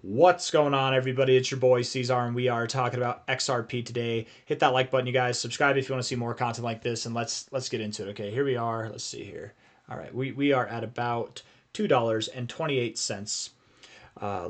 What's going on, everybody? It's your boy C-Zar, and we are talking about XRP today. Hit that like button, you guys. Subscribe if you want to see more content like this, and let's get into it. Okay, here we are. Let's see here. All right, we are at about $2.28.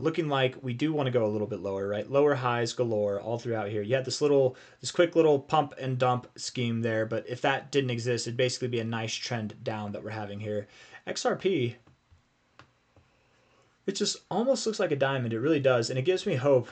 Looking like we do want to go a little bit lower, right? Lower highs galore all throughout here. You had this quick little pump and dump scheme there, but if that didn't exist, it'd basically be a nice trend down that we're having here. XRP, it just almost looks like a diamond. It really does, and it gives me hope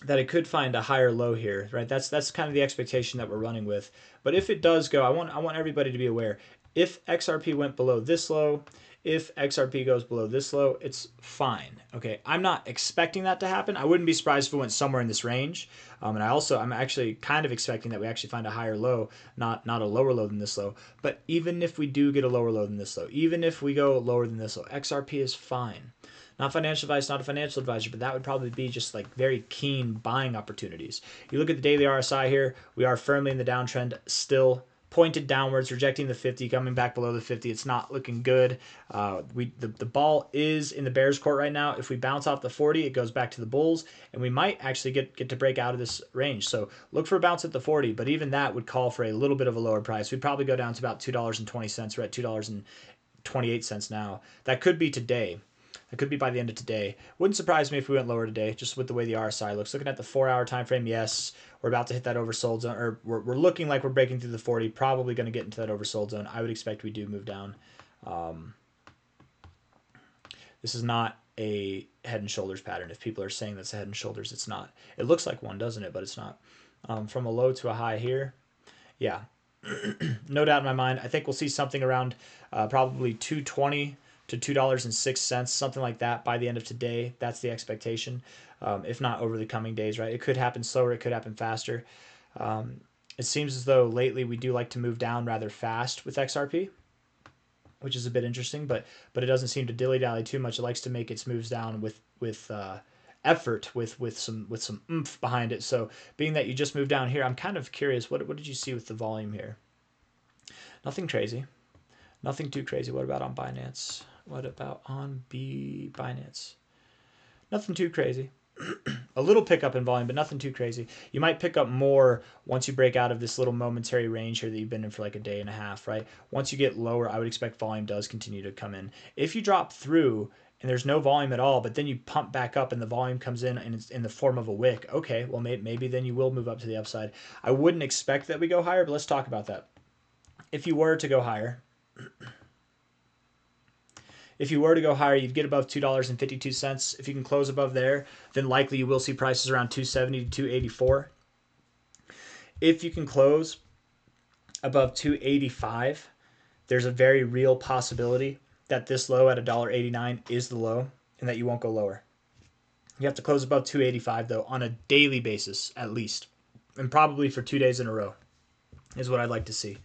that it could find a higher low here, right? That's kind of the expectation that we're running with. But if it does go, I want everybody to be aware. If XRP went below this low, if XRP goes below this low, it's fine. Okay, I'm not expecting that to happen. I wouldn't be surprised if it went somewhere in this range. And I'm actually kind of expecting that we actually find a higher low, not a lower low than this low. But even if we do get a lower low than this low, even if we go lower than this low, XRP is fine. Not financial advice, not a financial advisor, but that would probably be just like very keen buying opportunities. You look at the daily RSI here, we are firmly in the downtrend, still pointed downwards, rejecting the 50, coming back below the 50. It's not looking good. The ball is in the bears court right now. If we bounce off the 40, it goes back to the bulls, and we might actually get to break out of this range. So look for a bounce at the 40, but even that would call for a little bit of a lower price. We'd probably go down to about $2.20. We're at $2.28 now. That could be today. It could be by the end of today. Wouldn't surprise me if we went lower today, just with the way the RSI looks. Looking at the 4-hour time frame, yes, we're about to hit that oversold zone, or we're looking like we're breaking through the 40, probably going to get into that oversold zone. I would expect we do move down. This is not a head and shoulders pattern. If people are saying that's a head and shoulders, it's not. It looks like one, doesn't it? But it's not. From a low to a high here, yeah, no doubt in my mind. I think we'll see something around probably 220 to $2.06, something like that by the end of today. That's the expectation, if not over the coming days, right? It could happen slower, it could happen faster. It seems as though lately we do like to move down rather fast with XRP, which is a bit interesting, but it doesn't seem to dilly-dally too much. It likes to make its moves down with effort, with some oomph behind it. So being that you just moved down here, I'm kind of curious, what did you see with the volume here? Nothing crazy. Nothing too crazy. What about on Binance? What about on Binance? Nothing too crazy. A little pickup in volume, but nothing too crazy. You might pick up more once you break out of this little momentary range here that you've been in for like a day and a half, right? Once you get lower, I would expect volume does continue to come in. If you drop through and there's no volume at all, but then you pump back up and the volume comes in and it's in the form of a wick, okay, well, maybe then you will move up to the upside. I wouldn't expect that we go higher, but let's talk about that. If you were to go higher, you'd get above $2.52. If you can close above there, then likely you will see prices around 270 to 284. If you can close above 285, there's a very real possibility that this low at $1.89 is the low and that you won't go lower. You have to close above 285 though on a daily basis at least, and probably for 2 days in a row is what I'd like to see.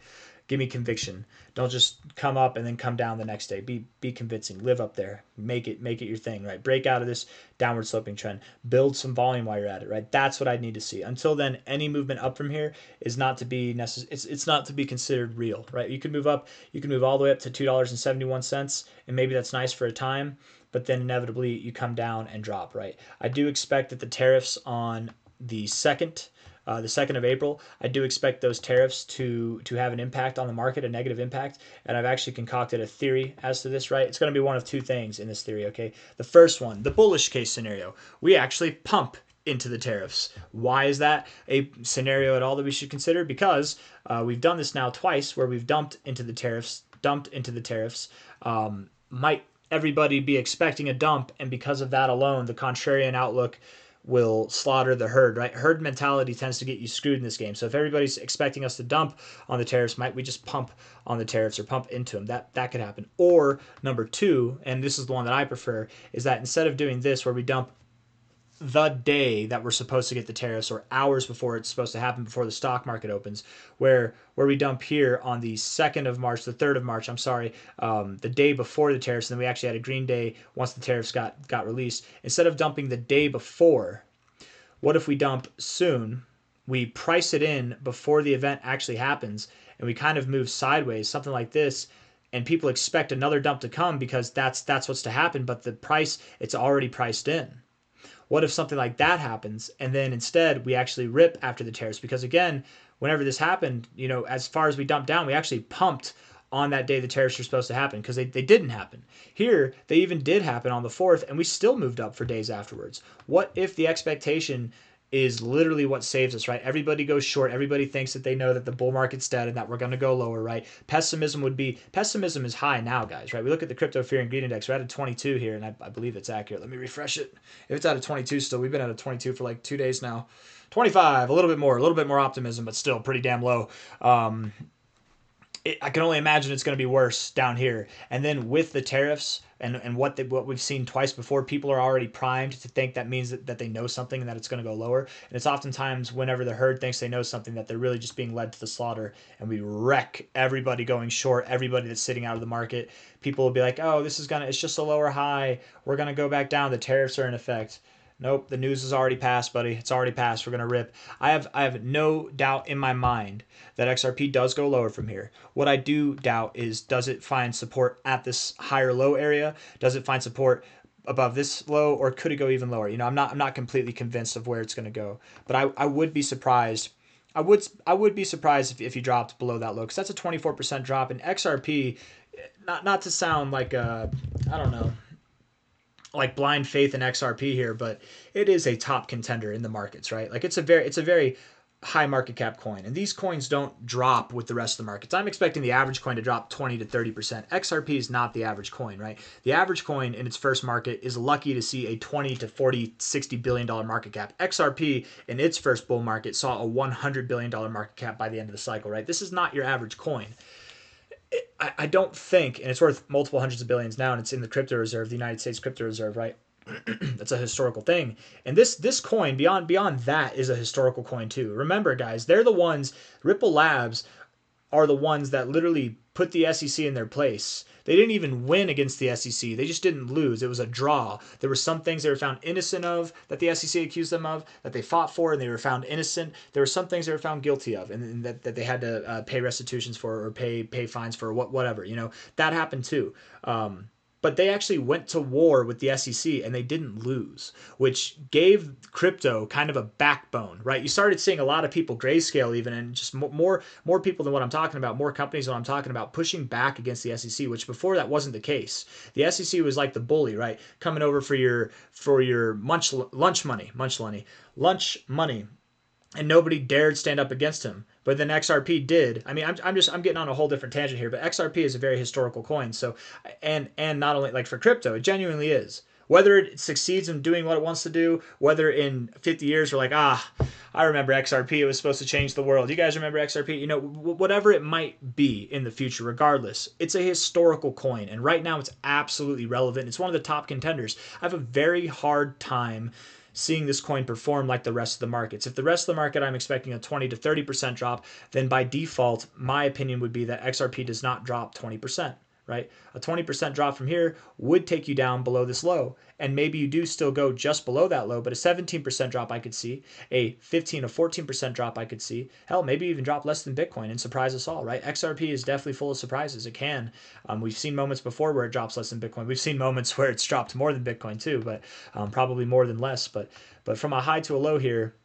Give me conviction. Don't just come up and then come down the next day. Be convincing. Live up there. Make it your thing, right? Break out of this downward sloping trend. Build some volume while you're at it, right? That's what I need to see. Until then, any movement up from here is not to be it's not to be considered real, right? You can move up. You can move all the way up to $2.71, and maybe that's nice for a time, but then inevitably you come down and drop, right? I do expect that the tariffs on the 2nd of April, I do expect those tariffs to have an impact on the market, a negative impact, and I've actually concocted a theory as to this, right? It's going to be one of two things in this theory, okay? The first one, the bullish case scenario, we actually pump into the tariffs. Why is that a scenario at all that we should consider? Because we've done this now twice where we've dumped into the tariffs. Might everybody be expecting a dump, and because of that alone, the contrarian outlook will slaughter the herd, right? Herd mentality tends to get you screwed in this game. So if everybody's expecting us to dump on the tariffs, might we just pump on the tariffs or pump into them? That could happen. Or number two, and this is the one that I prefer, is that instead of doing this where we dump the day that we're supposed to get the tariffs or hours before it's supposed to happen before the stock market opens, where we dump here on the 2nd of March, the 3rd of March, the day before the tariffs, and then we actually had a green day once the tariffs got released. Instead of dumping the day before, what if we dump soon, we price it in before the event actually happens, and we kind of move sideways, something like this, and people expect another dump to come because that's what's to happen, but the price, it's already priced in. What if something like that happens and then instead we actually rip after the tariffs? Because again, whenever this happened, as far as we dumped down, we actually pumped on that day the tariffs were supposed to happen because they didn't happen. Here, they even did happen on the 4th, and we still moved up for days afterwards. What if the expectation is literally what saves us, right? Everybody goes short. Everybody thinks that they know that the bull market's dead and that we're going to go lower, right? Pessimism is high now, guys, right? We look at the crypto fear and greed index. We're at a 22 here, and I believe it's accurate. Let me refresh it. If it's at a 22 still, we've been at a 22 for like 2 days now. 25, a little bit more optimism, but still pretty damn low. I can only imagine it's going to be worse down here. And then with the tariffs and what we've seen twice before, people are already primed to think that means that they know something and that it's going to go lower. And it's oftentimes whenever the herd thinks they know something that they're really just being led to the slaughter, and we wreck everybody going short, everybody that's sitting out of the market. People will be like, oh, it's just a lower high. We're going to go back down. The tariffs are in effect. Nope, the news is already passed, buddy. It's already passed. We're gonna rip. I have no doubt in my mind that XRP does go lower from here. What I do doubt is, does it find support at this higher low area? Does it find support above this low, or could it go even lower? I'm not completely convinced of where it's gonna go, but I would be surprised. I would be surprised if you dropped below that low, because that's a 24% drop in XRP. Not to sound like I don't know, like blind faith in XRP here, but it is a top contender in the markets, right? Like it's a very high market cap coin, and these coins don't drop with the rest of the markets. I'm expecting the average coin to drop 20 to 30%. XRP is not the average coin, right? The average coin in its first market is lucky to see a 20 to 40, $60 billion market cap. XRP in its first bull market saw a $100 billion market cap by the end of the cycle, right? This is not your average coin. I don't think, and it's worth multiple hundreds of billions now, and it's in the crypto reserve, the United States crypto reserve, right? That's a historical thing. And this coin, beyond that, is a historical coin too. Remember, guys, they're the ones, Ripple Labs are the ones that literally put the SEC in their place. They didn't even win against the SEC. They just didn't lose. It was a draw. There were some things they were found innocent of that the SEC accused them of, that they fought for, and they were found innocent. There were some things they were found guilty of, and that they had to pay restitutions for, or pay fines for, whatever. That happened too. But they actually went to war with the SEC and they didn't lose, which gave crypto kind of a backbone, right? You started seeing a lot of people, Grayscale even, and just more people than what I'm talking about, more companies than what I'm talking about, pushing back against the SEC, which before that wasn't the case. The SEC was like the bully, right? Coming over for your lunch money, and nobody dared stand up against him. But then XRP did. I mean, I'm getting on a whole different tangent here, but XRP is a very historical coin. So, and not only like for crypto, it genuinely is. Whether it succeeds in doing what it wants to do, whether in 50 years we're like, I remember XRP, it was supposed to change the world. You guys remember XRP? Whatever it might be in the future, regardless, it's a historical coin. And right now it's absolutely relevant. It's one of the top contenders. I have a very hard time seeing this coin perform like the rest of the markets. If the rest of the market, I'm expecting a 20 to 30% drop, then by default, my opinion would be that XRP does not drop 20%, right? A 20% drop from here would take you down below this low. And maybe you do still go just below that low, but a 17% drop I could see, a 15 to 14% drop I could see, hell, maybe even drop less than Bitcoin and surprise us all, right? XRP is definitely full of surprises. It can. We've seen moments before where it drops less than Bitcoin. We've seen moments where it's dropped more than Bitcoin too, but probably more than less. But from a high to a low here,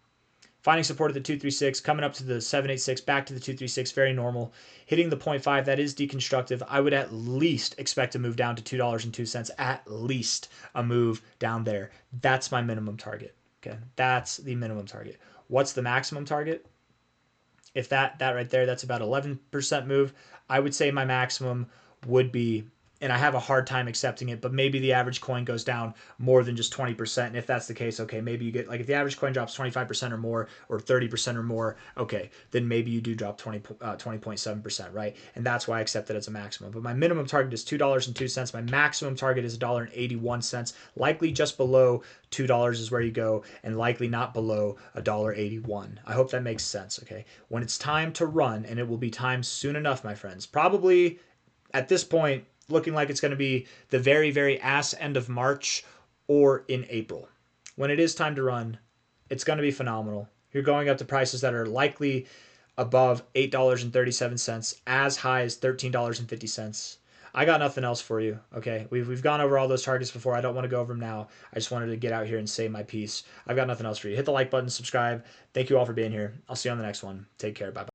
finding support at the 236, coming up to the 786, back to the 236, very normal. Hitting the 0.5, that is deconstructive. I would at least expect a move down to $2.02, at least a move down there. That's my minimum target. Okay, that's the minimum target. What's the maximum target? If that right there, that's about 11% move. I would say my maximum would be, and I have a hard time accepting it, but maybe the average coin goes down more than just 20%. And if that's the case, okay, maybe you get, like if the average coin drops 25% or more, or 30% or more, okay, then maybe you do drop 20.7%, right? And that's why I accept it as a maximum. But my minimum target is $2.02. My maximum target is $1.81. Likely just below $2 is where you go, and likely not below $1.81. I hope that makes sense, okay? When it's time to run, and it will be time soon enough, my friends, probably at this point, looking like it's going to be the very, very ass end of March or in April. When it is time to run, it's going to be phenomenal. You're going up to prices that are likely above $8.37, as high as $13.50. I got nothing else for you. Okay, we've gone over all those targets before. I don't want to go over them now. I just wanted to get out here and say my piece. I've got nothing else for you. Hit the like button, subscribe. Thank you all for being here. I'll see you on the next one. Take care. Bye bye.